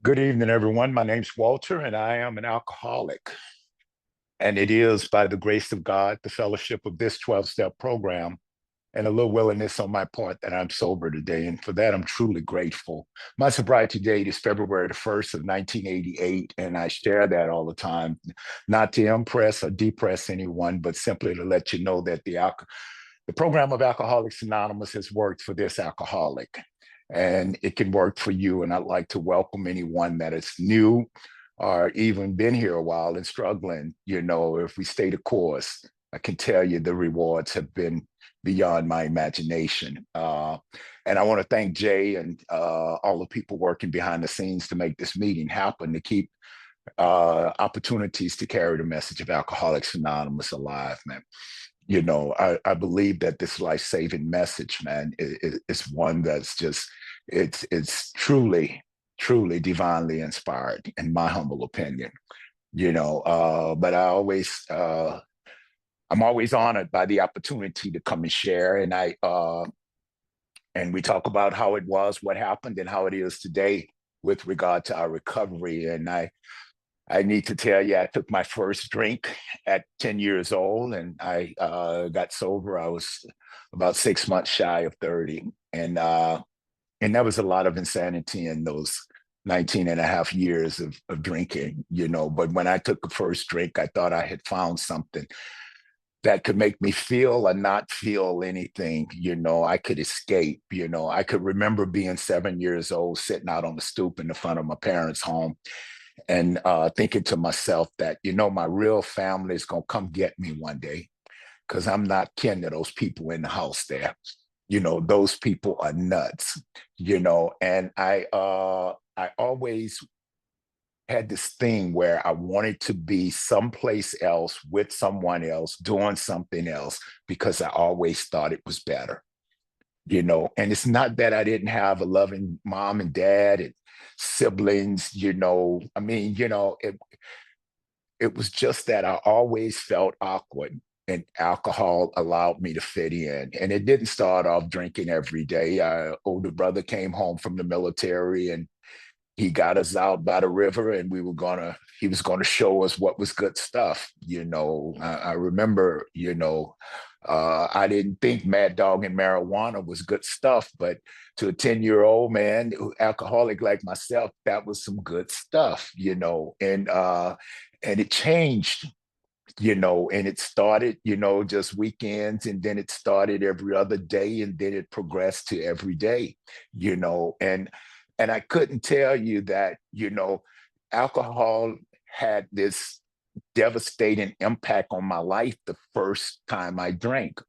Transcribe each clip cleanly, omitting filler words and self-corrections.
Good evening, everyone. My name's Walter, and I am an alcoholic. And it is by the grace of God, the fellowship of this 12-step program, and a little willingness on my part that I'm sober today. And for that, I'm truly grateful. My sobriety date is February the 1st of 1988, and I share that all the time, not to impress or depress anyone, but simply to let you know that the program of Alcoholics Anonymous has worked for this alcoholic, and it can work for you. And I'd like to welcome anyone that is new or even been here a while and struggling. If we stay the course, I can tell you the rewards have been beyond my imagination. And I want to thank Jay and all the people working behind the scenes to make this meeting happen, to keep opportunities to carry the message of Alcoholics Anonymous alive, man. I believe that this life-saving message, man, is one that's just, it's truly, truly divinely inspired, in my humble opinion. But I'm always honored by the opportunity to come and share. And we talk about how it was, what happened, and how it is today with regard to our recovery. And I need to tell you, I took my first drink at 10 years old, and I got sober. I was about 6 months shy of 30. And that was a lot of insanity in those 19 and a half years of drinking. But when I took the first drink, I thought I had found something that could make me feel or not feel anything. I could escape. I could remember being 7 years old, sitting out on the stoop in the front of my parents' home, and thinking to myself that, my real family is going to come get me one day, because I'm not kin to those people in the house there. Those people are nuts. And I always had this thing where I wanted to be someplace else with someone else doing something else, because I always thought it was better. And it's not that I didn't have a loving mom and dad and siblings. It was just that I always felt awkward, and alcohol allowed me to fit in. And it didn't start off drinking every day. Our older brother came home from the military, and he got us out by the river, and he was gonna show us what was good stuff. I remember, I didn't think Mad Dog and marijuana was good stuff, but to a 10-year-old man, alcoholic like myself, that was some good stuff. And it changed, and it started, just weekends, and then it started every other day, and then it progressed to every day, and I couldn't tell you that, alcohol had this devastating impact on my life the first time I drank.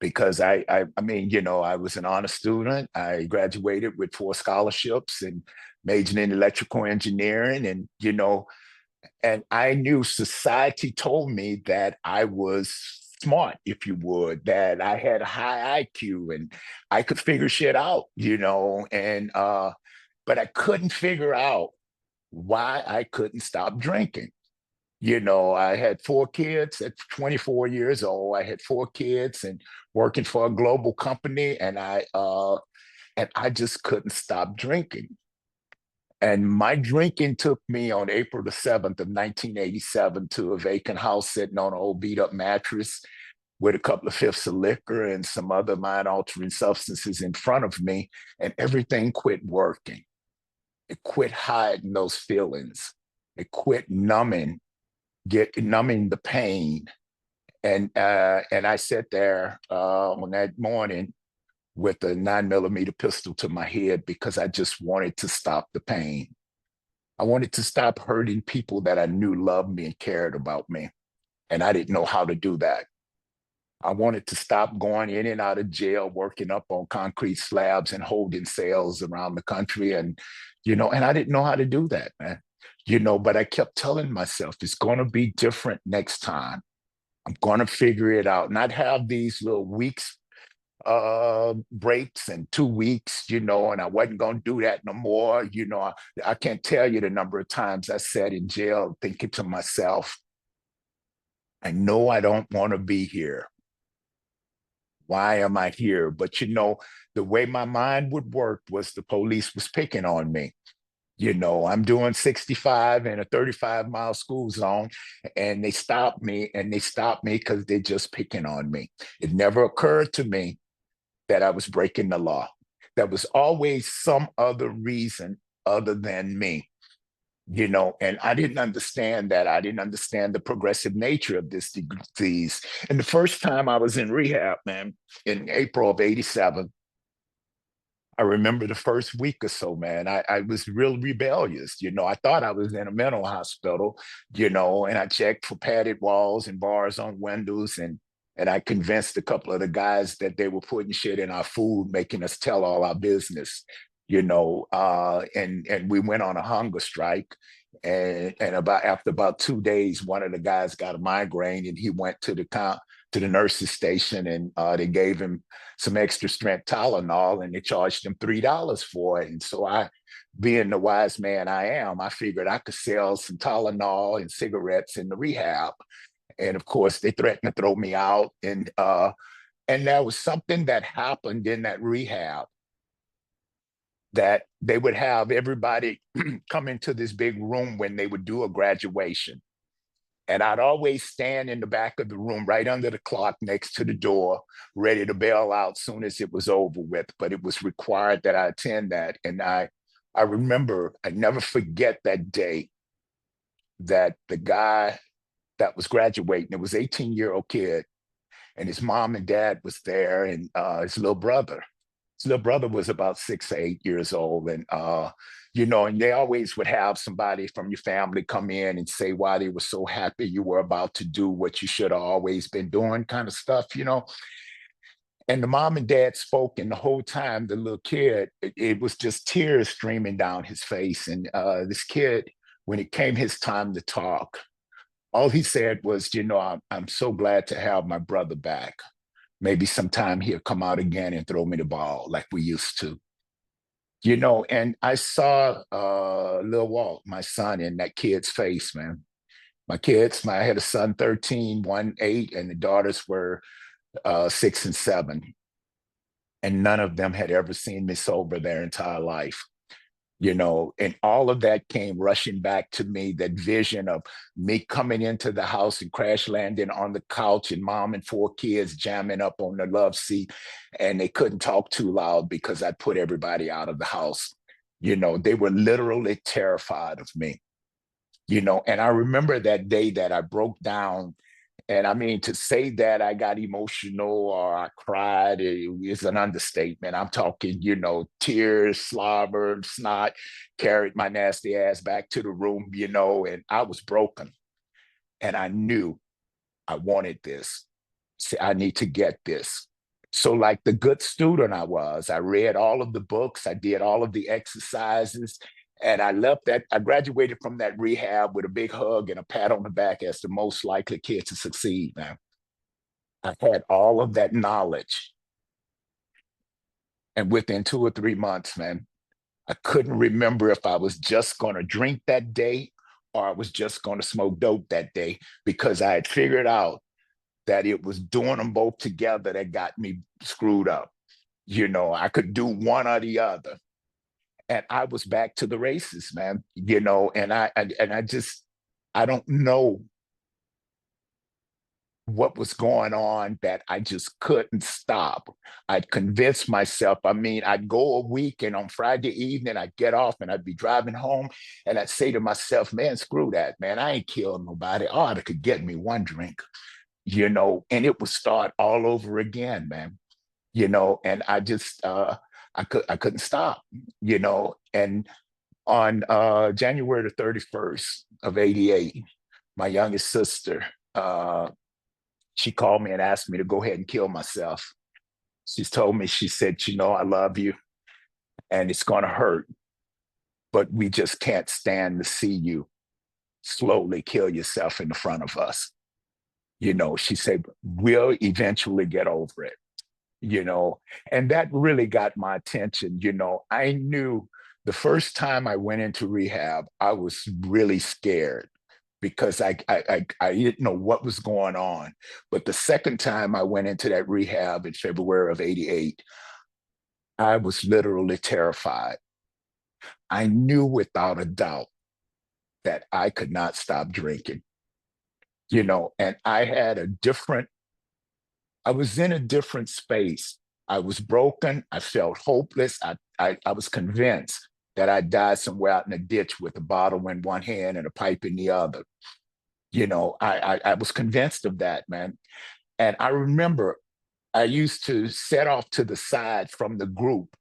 Because I was an honor student. I graduated with 4 scholarships and majored in electrical engineering. And I knew society told me that I was smart, if you would, that I had a high IQ and I could figure shit out, but I couldn't figure out why I couldn't stop drinking. I had 4 kids at 24 years old. I had 4 kids and working for a global company, and I just couldn't stop drinking. And my drinking took me on April the 7th of 1987 to a vacant house sitting on an old beat up mattress with a couple of fifths of liquor and some other mind altering substances in front of me. And everything quit working. It quit hiding those feelings. It quit numbing the pain. And I sat there on that morning with a 9mm pistol to my head, because I just wanted to stop the pain. I wanted to stop hurting people that I knew loved me and cared about me. And I didn't know how to do that. I wanted to stop going in and out of jail, working up on concrete slabs and holding sales around the country. And I didn't know how to do that, man. But I kept telling myself, it's going to be different next time. I'm going to figure it out. And I'd have these little weeks breaks and 2 weeks, and I wasn't going to do that no more. I can't tell you the number of times I sat in jail thinking to myself, I know I don't want to be here. Why am I here? But the way my mind would work was the police was picking on me. I'm doing 65 in a 35-mile school zone, and they stopped me because they're just picking on me. It never occurred to me that I was breaking the law. There was always some other reason other than me, and I didn't understand that. I didn't understand the progressive nature of this disease. And the first time I was in rehab, man, in April of 87, I remember the first week or so, man, I was real rebellious. I thought I was in a mental hospital, and I checked for padded walls and bars on windows. And I convinced a couple of the guys that they were putting shit in our food, making us tell all our business, and we went on a hunger strike. And after about 2 days, one of the guys got a migraine and he went to the nurse's station, and they gave him some extra strength Tylenol, and they charged him $3 for it. And so being the wise man I am, I figured I could sell some Tylenol and cigarettes in the rehab. And of course, they threatened to throw me out. And there was something that happened in that rehab, that they would have everybody come into this big room when they would do a graduation. And I'd always stand in the back of the room, right under the clock next to the door, ready to bail out soon as it was over with. But it was required that I attend that. And I remember, I never forget that day, that the guy that was graduating, it was 18-year-old kid, and his mom and dad was there, and his little brother. His little brother was about 6 or 8 years old. And they always would have somebody from your family come in and say why they were so happy you were about to do what you should have always been doing, kind of stuff. And the mom and dad spoke, and the whole time, the little kid, it was just tears streaming down his face. And this kid, when it came his time to talk, all he said was, I'm so glad to have my brother back. Maybe sometime he'll come out again and throw me the ball like we used to. And I saw Lil Walt, my son, in that kid's face, man. I had a son, 13, one, 8, and the daughters were 6 and 7. And none of them had ever seen me sober their entire life. And all of that came rushing back to me, that vision of me coming into the house and crash landing on the couch, and mom and 4 kids jamming up on the love seat, and they couldn't talk too loud because I put everybody out of the house. They were literally terrified of me. And I remember that day that I broke down. And I mean, to say that I got emotional or I cried is an understatement. I'm talking, tears, slobber, snot, carried my nasty ass back to the room, and I was broken. And I knew I wanted this. See, I need to get this. So, like the good student I was, I read all of the books, I did all of the exercises, and I graduated from that rehab with a big hug and a pat on the back as the most likely kid to succeed, man. I had all of that knowledge. And within 2 or 3 months, man, I couldn't remember if I was just going to drink that day or I was just going to smoke dope that day, because I had figured out that it was doing them both together that got me screwed up. I could do one or the other. And I was back to the races, man. And I just, I don't know what was going on, that I just couldn't stop. I'd convince myself. I mean, I'd go a week, and on Friday evening, I'd get off and I'd be driving home, and I'd say to myself, man, screw that, man. I ain't killing nobody. Oh, it could get me one drink, and it would start all over again, man. And I couldn't stop, and on January the 31st of 88, my youngest sister, she called me and asked me to go ahead and kill myself. She's told me, she said, I love you and it's going to hurt, but we just can't stand to see you slowly kill yourself in the front of us. She said, we'll eventually get over it, you know, and that really got my attention. I knew the first time I went into rehab, I was really scared because I didn't know what was going on. But the second time I went into that rehab in February of 88, I was literally terrified. I knew without a doubt that I could not stop drinking, and I was in a different space. I was broken. I felt hopeless. I was convinced that I'd die somewhere out in a ditch with a bottle in one hand and a pipe in the other. I was convinced of that, man. And I remember I used to set off to the side from the group.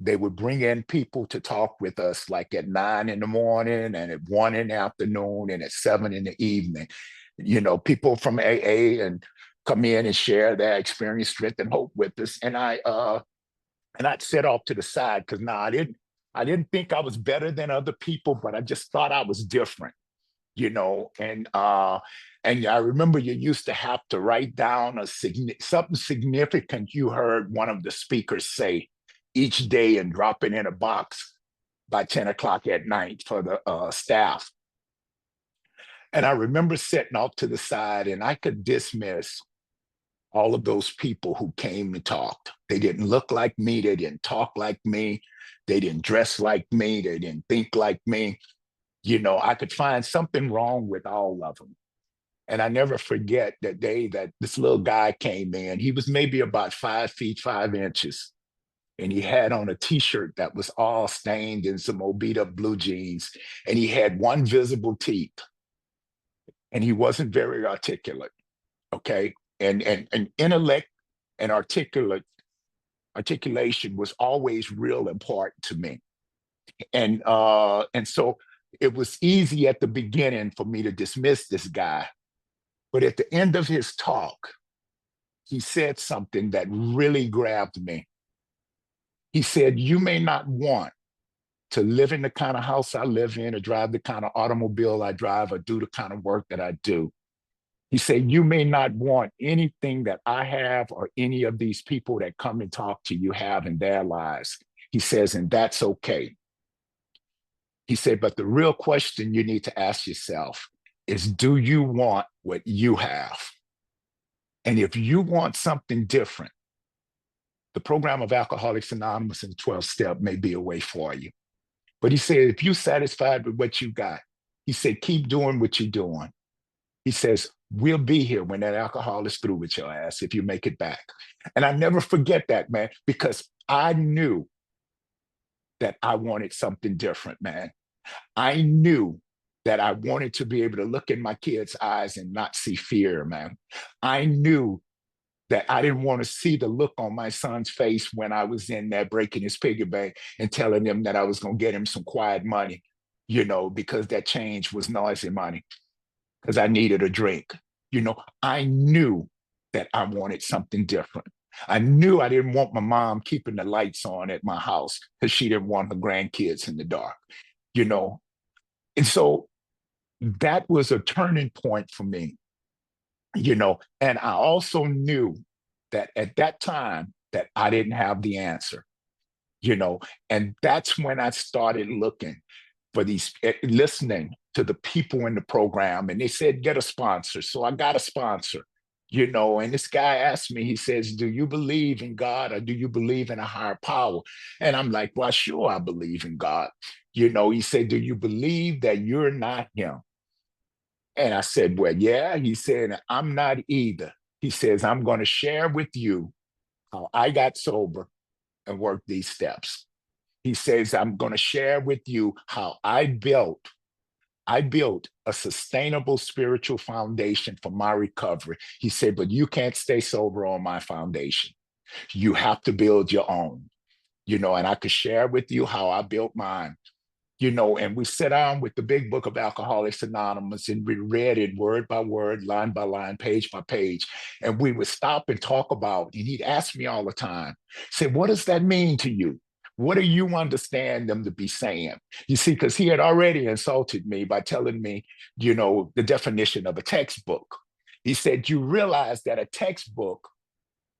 They would bring in people to talk with us like at 9 in the morning and at 1 in the afternoon and at 7 in the evening. People from AA and come in and share their experience, strength, and hope with us. And I'd set off to the side because now I didn't think I was better than other people, but I just thought I was different, you know. And I remember you used to have to write down something significant you heard one of the speakers say each day and drop it in a box by 10 o'clock at night for the staff. And I remember sitting off to the side and I could dismiss all of those people who came and talked. They didn't look like me. They didn't talk like me. They didn't dress like me. They didn't think like me. I could find something wrong with all of them. And I never forget that day that this little guy came in. He was maybe about 5 feet 5 inches. And he had on a t-shirt that was all stained and some old beat up blue jeans. And he had one visible teeth. And he wasn't very articulate. Okay. And intellect and articulation was always real important to me. And so it was easy at the beginning for me to dismiss this guy. But at the end of his talk, he said something that really grabbed me. He said, "You may not want to live in the kind of house I live in, or drive the kind of automobile I drive, or do the kind of work that I do." He said, "You may not want anything that I have or any of these people that come and talk to you have in their lives." He says, "And that's okay." He said, "But the real question you need to ask yourself is, do you want what you have? And if you want something different, the program of Alcoholics Anonymous and 12 Step may be a way for you." But he said, if you're satisfied with what you got, he said, keep doing what you're doing. He says, we'll be here when that alcohol is through with your ass if you make it back. And I never forget that, man, because I knew that I wanted something different, man. I knew that I wanted to be able to look in my kids' eyes and not see fear, man. I knew that I didn't want to see the look on my son's face when I was in there breaking his piggy bank and telling him that I was going to get him some quiet money, because that change was noisy money, because I needed a drink. I knew that I wanted something different. I knew I didn't want my mom keeping the lights on at my house because she didn't want her grandkids in the dark, you know. And so that was a turning point for me, and I also knew that at that time that I didn't have the answer, and that's when I started looking for listening to the people in the program, and they said, get a sponsor. So I got a sponsor, and this guy asked me, he says, do you believe in God or do you believe in a higher power? And I'm like, well, sure, I believe in God. He said, do you believe that you're not him? And I said, well, yeah. He said, I'm not either. He says, I'm going to share with you how I got sober and worked these steps. He says, I'm going to share with you how I built a sustainable spiritual foundation for my recovery. He said, but you can't stay sober on my foundation. You have to build your own, and I could share with you how I built mine. And we sat down with the big book of Alcoholics Anonymous and we read it word by word, line by line, page by page. And we would stop and talk about, and he'd ask me all the time, say, what does that mean to you? What do you understand them to be saying? You see, because he had already insulted me by telling me, the definition of a textbook. He said, you realize that a textbook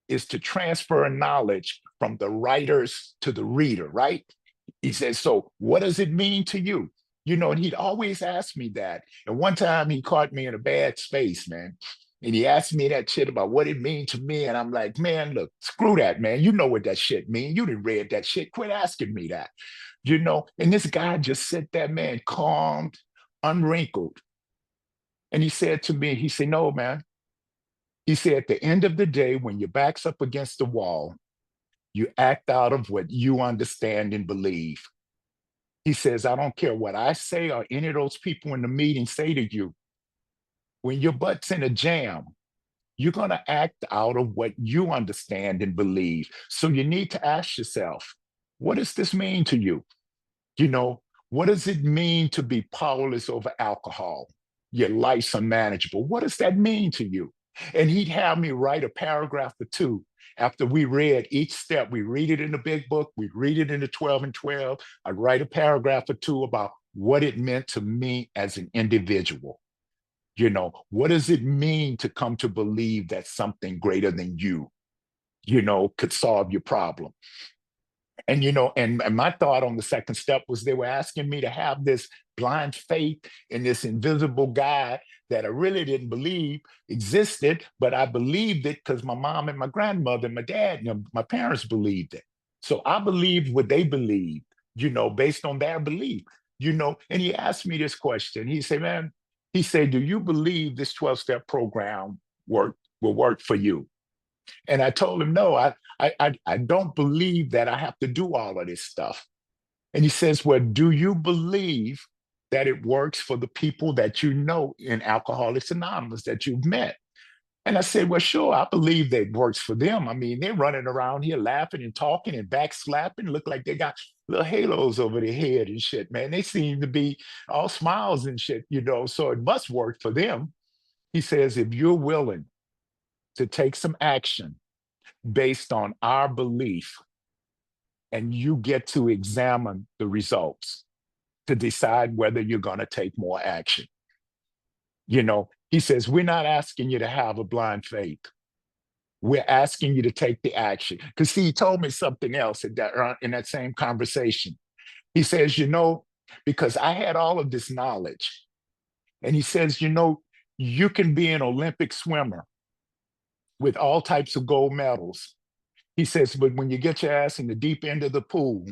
is to transfer knowledge from the writers to the reader, right? He says, so what does it mean to you? And he'd always ask me that. And one time he caught me in a bad space, man. And he asked me that shit about what it mean to me. And I'm like, man, look, screw that, man. You know what that shit mean. You didn't read that shit. Quit asking me that. And this guy just sat there, man, calmed, unwrinkled. And he said to me, he said, no, man. He said, at the end of the day, when your back's up against the wall, you act out of what you understand and believe. He says, I don't care what I say or any of those people in the meeting say to you. When your butt's in a jam, you're going to act out of what you understand and believe. So you need to ask yourself, what does this mean to you? You know, what does it mean to be powerless over alcohol? Your life's unmanageable. What does that mean to you? And he'd have me write a paragraph or two after we read each step. We read it in the big book, we read it in the 12 and 12. I'd write a paragraph or two about what it meant to me as an individual. What does it mean to come to believe that something greater than you, could solve your problem? And my thought on the second step was they were asking me to have this blind faith in this invisible guy that I really didn't believe existed, but I believed it because my mom and my grandmother and my dad, my parents believed it. So I believed what they believed, based on their belief. And he asked me this question. He said, man, he said, do you believe this 12-step program will work for you? And I told him, no, I don't believe that I have to do all of this stuff. And he says, well, do you believe that it works for the people that you know in Alcoholics Anonymous that you've met? And I said, well, sure, I believe that it works for them. I mean, they're running around here laughing and talking and backslapping, look like they got little halos over their head and shit, man. They seem to be all smiles and shit, so it must work for them. He says, if you're willing to take some action based on our belief, and you get to examine the results to decide whether you're going to take more action. He says, we're not asking you to have a blind faith. We're asking you to take the action. Because he told me something else in that same conversation. He says, because I had all of this knowledge. And he says, you can be an Olympic swimmer with all types of gold medals. He says, but when you get your ass in the deep end of the pool,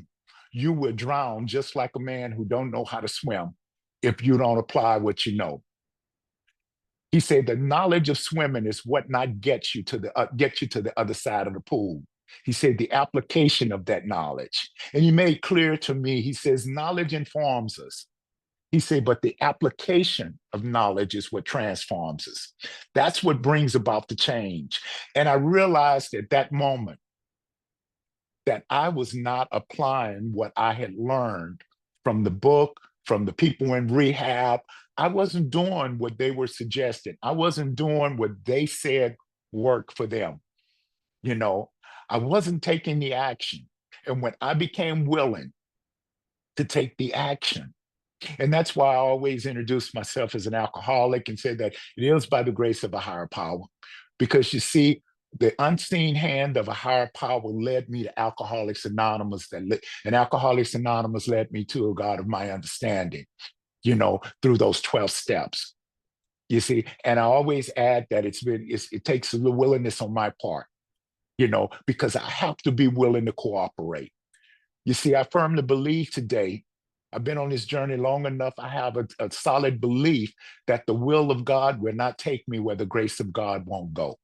you will drown just like a man who don't know how to swim if you don't apply what you know. He said, the knowledge of swimming is what not gets you to the other side of the pool. He said, the application of that knowledge. And he made clear to me, he says, knowledge informs us. He said, but the application of knowledge is what transforms us. That's what brings about the change. And I realized at that moment that I was not applying what I had learned from the book, from the people in rehab. I wasn't doing what they were suggesting. I wasn't doing what they said worked for them. I wasn't taking the action. And when I became willing to take the action, and that's why I always introduce myself as an alcoholic and say that it is by the grace of a higher power. Because you see, the unseen hand of a higher power led me to Alcoholics Anonymous, and Alcoholics Anonymous led me to a God of my understanding, through those 12 steps. You see, and I always add that it takes a little willingness on my part, because I have to be willing to cooperate. You see, I firmly believe today, I've been on this journey long enough. I have a solid belief that the will of God will not take me where the grace of God won't go.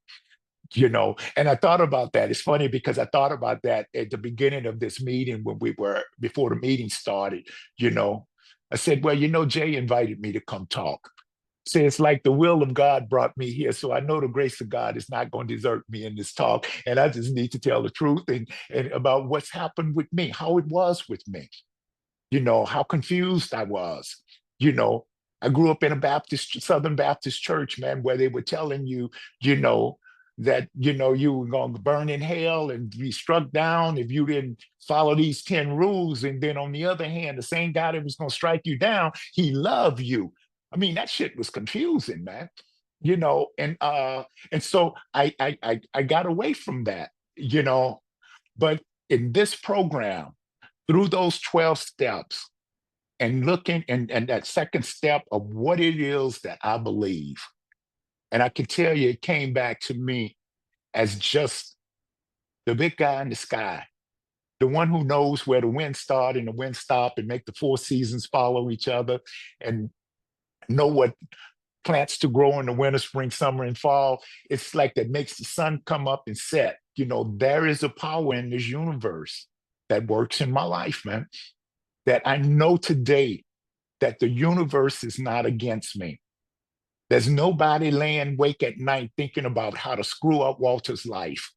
And I thought about that. It's funny because I thought about that at the beginning of this meeting before the meeting started. I said, well, Jay invited me to come talk. So it's like the will of God brought me here. So I know the grace of God is not going to desert me in this talk. And I just need to tell the truth and about what's happened with me, how it was with me, how confused I was. I grew up in a Southern Baptist church, man, where they were telling you, that, you were going to burn in hell and be struck down if you didn't follow these 10 rules. And then on the other hand, the same guy that was going to strike you down, he loved you. I mean, that shit was confusing, man. And so I got away from that. But in this program, through those 12 steps and looking and that second step of what it is that I believe. And I can tell you, it came back to me as just the big guy in the sky, the one who knows where the wind start and the wind stop and make the four seasons follow each other and know what plants to grow in the winter, spring, summer, and fall. It's like that makes the sun come up and set. There is a power in this universe that works in my life, man, that I know today that the universe is not against me. There's nobody laying wake at night thinking about how to screw up Walter's life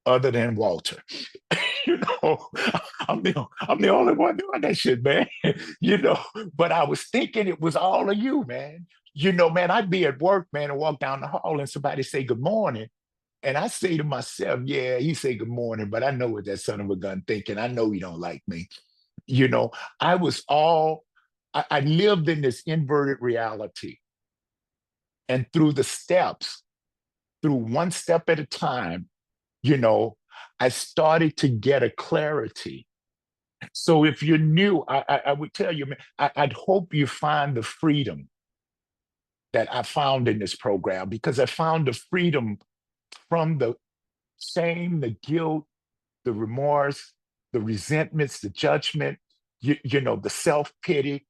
other than Walter. you know, I'm the only one doing that shit, man. you know, but I was thinking it was all of you, man. Man, I'd be at work, man, and walk down the hall and somebody say good morning. And I say to myself, yeah, he say good morning, but I know what that son of a gun thinking. I know he don't like me. You know, I was all I lived in this inverted reality. And through the steps, through one step at a time, you know, I started to get a clarity. So if you're new, I would tell you, man, I'd hope you find the freedom that I found in this program because I found the freedom from the shame, the guilt, the remorse, the resentments, the judgment, the self pity.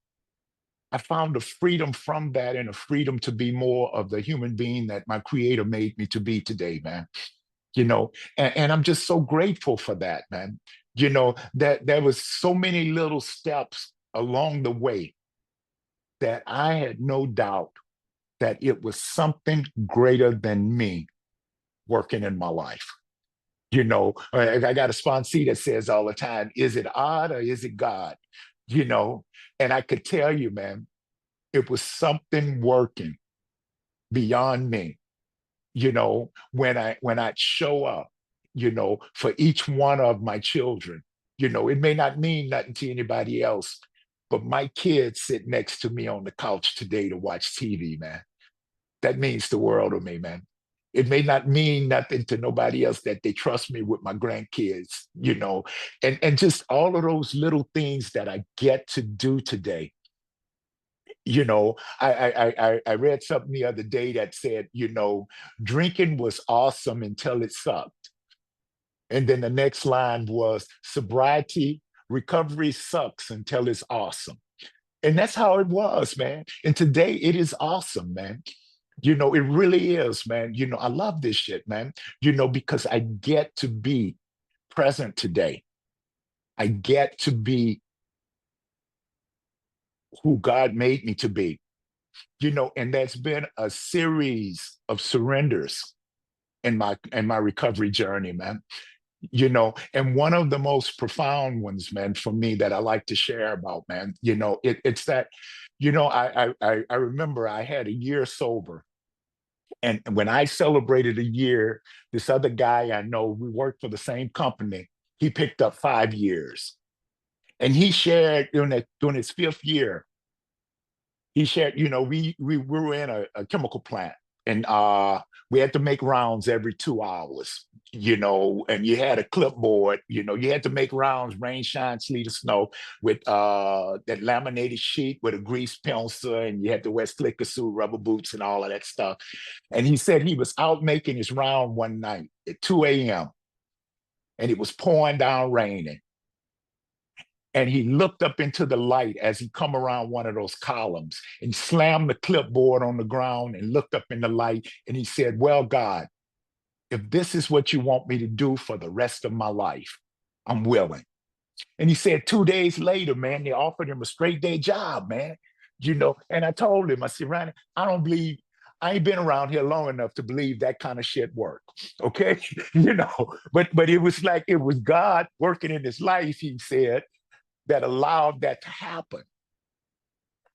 I found a freedom from that and a freedom to be more of the human being that my creator made me to be today, man. And I'm just so grateful for that, man. That there was so many little steps along the way that I had no doubt that it was something greater than me working in my life. I got a sponsee that says all the time, is it odd or is it God? You know, and I could tell you, man, it was something working beyond me. When I'd show up, for each one of my children, it may not mean nothing to anybody else, but my kids sit next to me on the couch today to watch TV, man. That means the world to me, man. It may not mean nothing to nobody else that they trust me with my grandkids, and just all of those little things that I get to do today. I read something the other day that said, drinking was awesome until it sucked. And then the next line was sobriety, recovery sucks until it's awesome. And that's how it was, man. And today it is awesome, man. It really is, man. I love this shit, man, because I get to be present today. I get to be who God made me to be. And there's been a series of surrenders in my recovery journey, man. And one of the most profound ones, man, for me that I like to share about, man, it's that, I remember I had a year sober. And when I celebrated a year, this other guy I know, we worked for the same company, he picked up 5 years. And he shared during his fifth year, he shared, we were in a chemical plant and we had to make rounds every 2 hours, and you had a clipboard, you had to make rounds, rain, shine, sleet, or snow, with that laminated sheet with a grease pencil, and you had to wear slicker suit, rubber boots, and all of that stuff. And he said he was out making his round one night at 2 a.m. and it was pouring down raining. And he looked up into the light as he come around one of those columns and slammed the clipboard on the ground and looked up in the light and he said, well, God, if this is what you want me to do for the rest of my life, I'm willing. And he said 2 days later, man, they offered him a straight day job, man. And I told him, I said, Ronnie, I ain't been around here long enough to believe that kind of shit work. Okay. But it was like it was God working in his life, he said, that allowed that to happen.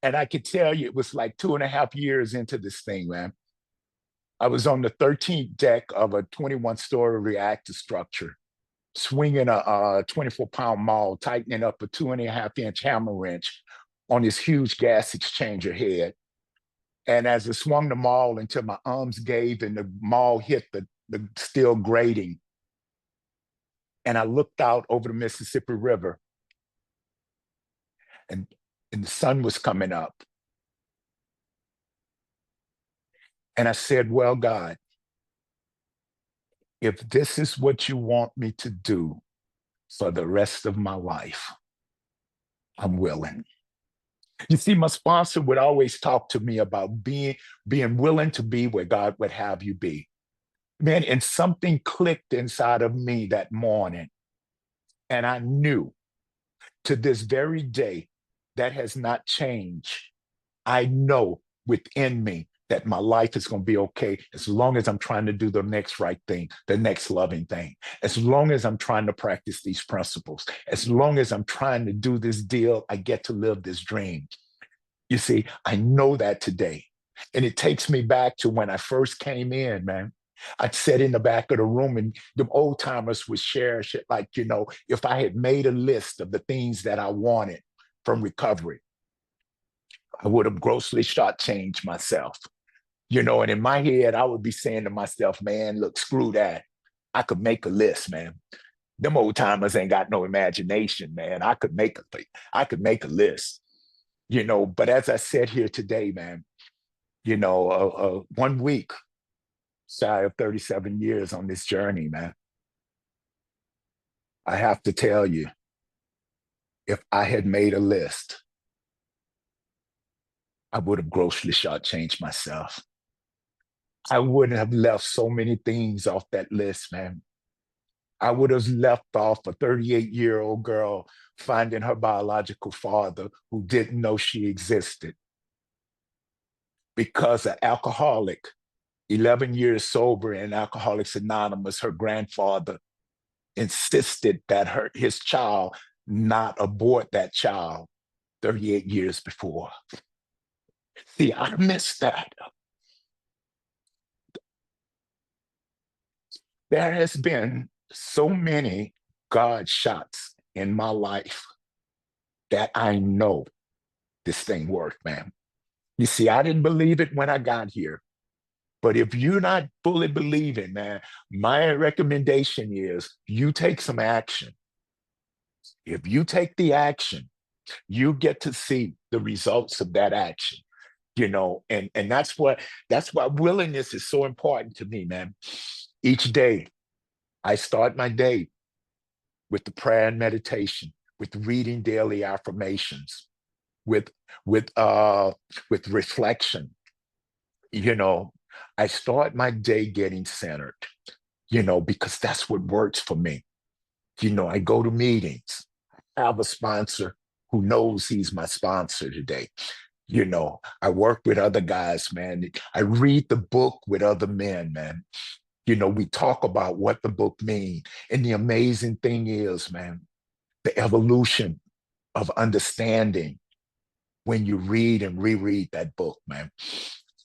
And I could tell you, it was like 2.5 years into this thing, man. I was on the 13th deck of a 21-story reactor structure, swinging a 24-pound maul, tightening up a 2.5-inch hammer wrench on this huge gas exchanger head. And as I swung the maul until my arms gave and the maul hit the steel grating, and I looked out over the Mississippi River, and the sun was coming up. And I said, well, God, if this is what you want me to do, for the rest of my life, I'm willing. You see, my sponsor would always talk to me about being willing to be where God would have you be. Man, and something clicked inside of me that morning. And I knew to this very day that has not changed. I know within me that my life is going to be okay as long as I'm trying to do the next right thing, the next loving thing, as long as I'm trying to practice these principles, as long as I'm trying to do this deal, I get to live this dream. You see, I know that today. And it takes me back to when I first came in, man. I'd sit in the back of the room and the old timers would share shit like, if I had made a list of the things that I wanted from recovery, I would have grossly shortchanged myself. And in my head, I would be saying to myself, man, look, screw that. I could make a list, man. Them old timers ain't got no imagination, man. I could make a list, but as I said here today, man, 1 week shy of 37 years on this journey, man, I have to tell you, if I had made a list, I would have grossly shortchanged myself. I wouldn't have left so many things off that list, man. I would have left off a 38-year-old girl finding her biological father who didn't know she existed because an alcoholic, 11 years sober in Alcoholics Anonymous, her grandfather insisted that his child not abort that child 38 years before. See, I missed that. There has been so many God shots in my life that I know this thing worked, man. You see, I didn't believe it when I got here. But if you're not fully believing, man, my recommendation is you take some action. If you take the action, you get to see the results of that action, and that's why willingness is so important to me, man. Each day, I start my day with the prayer and meditation, with reading daily affirmations, with with uh with reflection. You know, I start my day getting centered, because that's what works for me. I go to meetings, I have a sponsor who knows he's my sponsor today. I work with other guys, man. I read the book with other men, man. We talk about what the book means. And the amazing thing is, man, the evolution of understanding when you read and reread that book, man.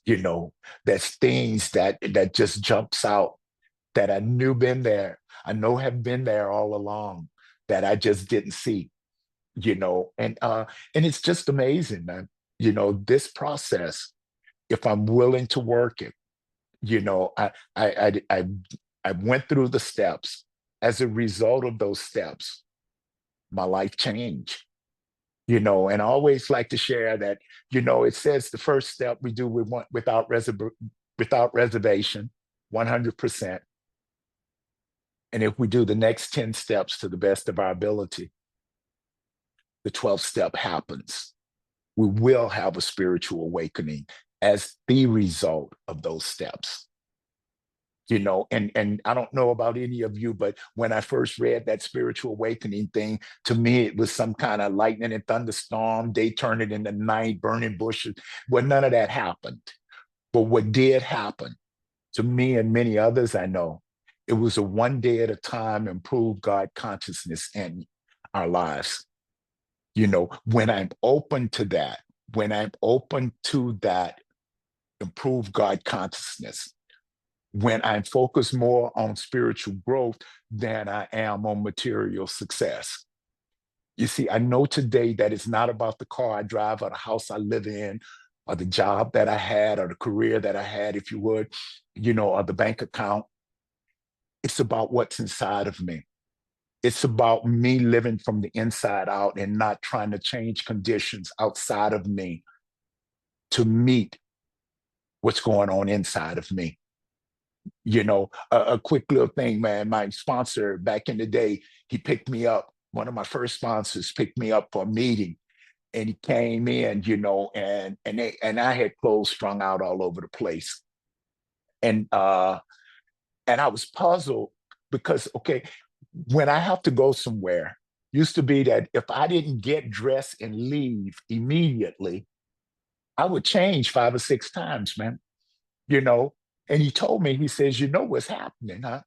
There's things that just jumps out that I knew been there. I know have been there all along that I just didn't see, and it's just amazing, man. This process, if I'm willing to work it, I went through the steps. As a result of those steps, my life changed. And I always like to share that, it says the first step we do without reservation, 100%. And if we do the next 10 steps to the best of our ability, the 12th step happens. We will have a spiritual awakening as the result of those steps. And I don't know about any of you, but when I first read that spiritual awakening thing, to me, it was some kind of lightning and thunderstorm. They turned it into night, burning bushes. Well, none of that happened. But what did happen to me and many others I know, it was a one day at a time improved God consciousness in our lives. When I'm open to that, improved God consciousness, when I'm focused more on spiritual growth than I am on material success. You see, I know today that it's not about the car I drive or the house I live in or the job that I had or the career that I had, if you would, or the bank account. It's about what's inside of me. It's about me living from the inside out and not trying to change conditions outside of me to meet what's going on inside of me. A quick little thing, man. My sponsor back in the day, he picked me up. One of my first sponsors picked me up for a meeting, and he came in, and I had clothes strung out all over the place, and uh, and I was puzzled because, okay, when I have to go somewhere, used to be that if I didn't get dressed and leave immediately, I would change 5 or 6 times, man. You know, and he told me, he says, you know what's happening, huh?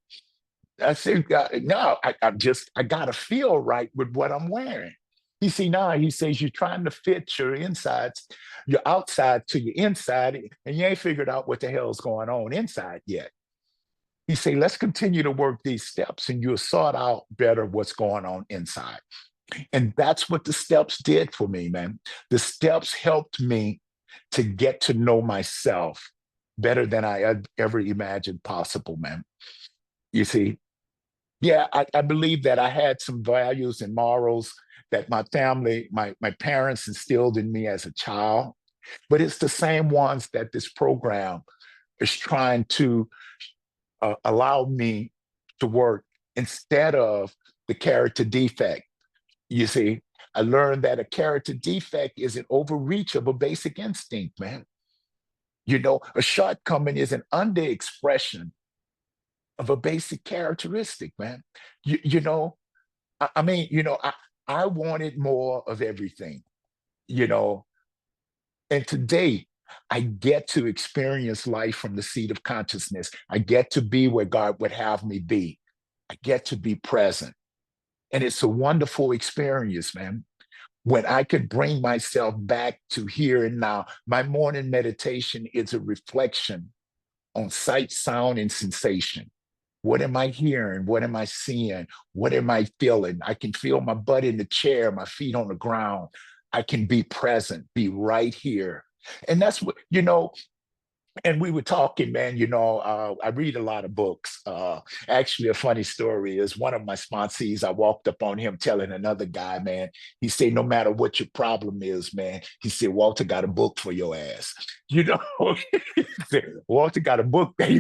I said, no, I got to feel right with what I'm wearing. He says, you're trying to fit your insides, your outside to your inside, and you ain't figured out what the hell's going on inside yet. He said, let's continue to work these steps and you'll sort out better what's going on inside. And that's what the steps did for me, man. The steps helped me to get to know myself better than I had ever imagined possible, man. You see, yeah, I believe that I had some values and morals that my family, my parents instilled in me as a child, but it's the same ones that this program is trying to allow me to work instead of the character defect. You see, I learned that a character defect is an overreach of a basic instinct, man. A shortcoming is an underexpression of a basic characteristic, man. You, you know, I mean, I wanted more of everything, you know, and today I get to experience life from the seat of consciousness. I get to be where God would have me be. I get to be present. And it's a wonderful experience, man. When I could bring myself back to here and now, my morning meditation is a reflection on sight, sound, and sensation. What am I hearing? What am I seeing? What am I feeling? I can feel my butt in the chair, my feet on the ground. I can be present, be right here. And that's what, and we were talking, man. I read a lot of books. Actually, a funny story is one of my sponsees. I walked up on him telling another guy, man. He said, "No matter what your problem is, man," he said, "Walter got a book for your ass." You know, He said, Walter got a book that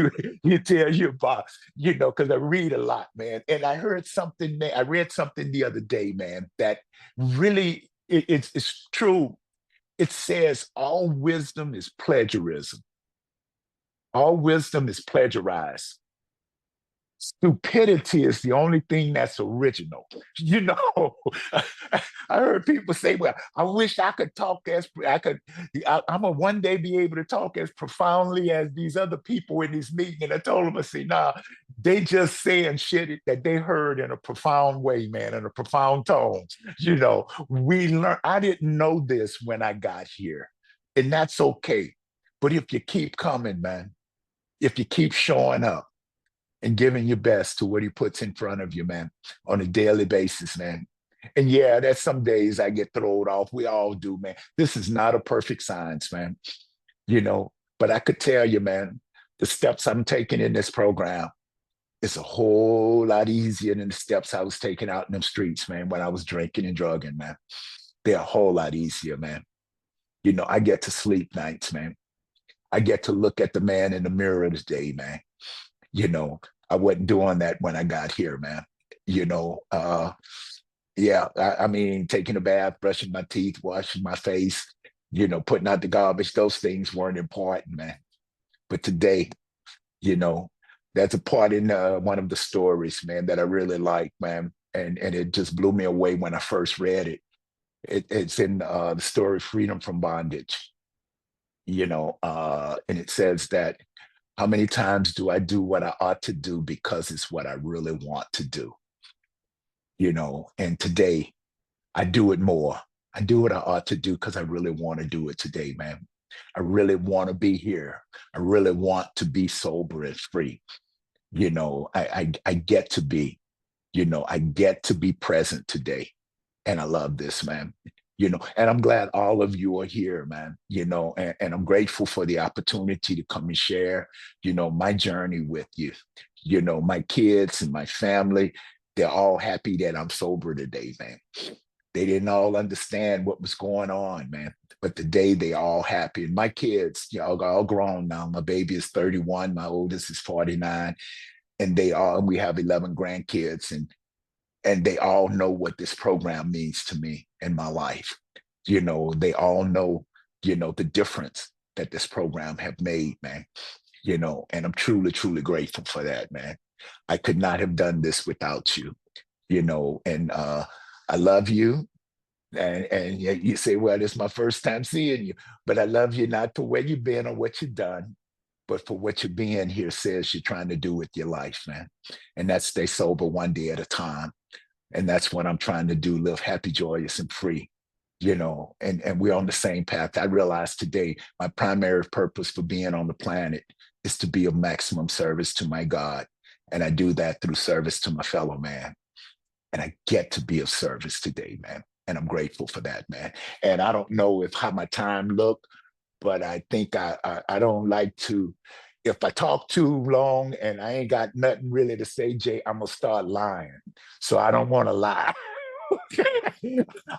he tells you about. Because I read a lot, man. And I heard something. I read something the other day, man, that really it's true. It says all wisdom is plagiarism. All wisdom is plagiarized. Stupidity is the only thing that's original. You know, I heard people say, "Well, I wish I could talk as I could. I'm gonna one day be able to talk as profoundly as these other people in this meeting." And I told them, I say, "Nah, they just saying shit that they heard in a profound way, man, in a profound tone." We learn. I didn't know this when I got here, and that's okay. But if you keep coming, man, if you keep showing up and giving your best to what he puts in front of you, man, on a daily basis, man. And yeah, there's some days I get thrown off. We all do, man. This is not a perfect science, man. You know, but I could tell you, man, the steps I'm taking in this program is a whole lot easier than the steps I was taking out in them streets, man, when I was drinking and drugging, man. They're a whole lot easier, man. I get to sleep nights, man. I get to look at the man in the mirror today, man. you know, I wasn't doing that when I got here, man. You know, uh, yeah, I mean, taking a bath, brushing my teeth, washing my face, putting out the garbage, those things weren't important, man. But today, you know, that's a part in one of the stories, man, that I really like, man. And it just blew me away when I first read it. It's in the story Freedom from Bondage, and it says that how many times do I do what I ought to do because it's what I really want to do? And today I do it more. I do what I ought to do because I really want to do it today, man. I really want to be here. I really want to be sober and free. I get to be, I get to be present today. And I love this, man. And I'm glad all of you are here, man. And I'm grateful for the opportunity to come and share, my journey with you. My kids and my family, they're all happy that I'm sober today, man. They didn't all understand what was going on, man. But today they all happy. And my kids, you know, are all grown now. My baby is 31, my oldest is 49, and we have 11 grandkids, and they all know what this program means to me in my life. You know, they all know, you know, the difference that this program have made, man. You know, and I'm truly, truly grateful for that, man. I could not have done this without you, you know, and I love you. And you say, well, this is my first time seeing you, but I love you not for where you've been or what you've done, but for what you're being here says you're trying to do with your life, man. And that's stay sober one day at a time. And that's what I'm trying to do, live happy, joyous, and free, you know, and we're on the same path. I realize today my primary purpose for being on the planet is to be of maximum service to my God. And I do that through service to my fellow man. And I get to be of service today, man. And I'm grateful for that, man. And I don't know if how my time look, but I think I don't like to. If I talk too long and I ain't got nothing really to say, Jay, I'm gonna start lying. So I don't want to lie.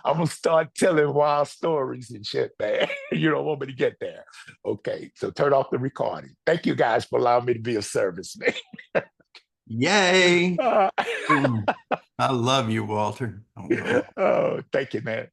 I'm gonna start telling wild stories and shit, man. You don't want me to get there. Okay, so turn off the recording. Thank you guys for allowing me to be of service, man. Yay. I love you, Walter. Oh, thank you, man.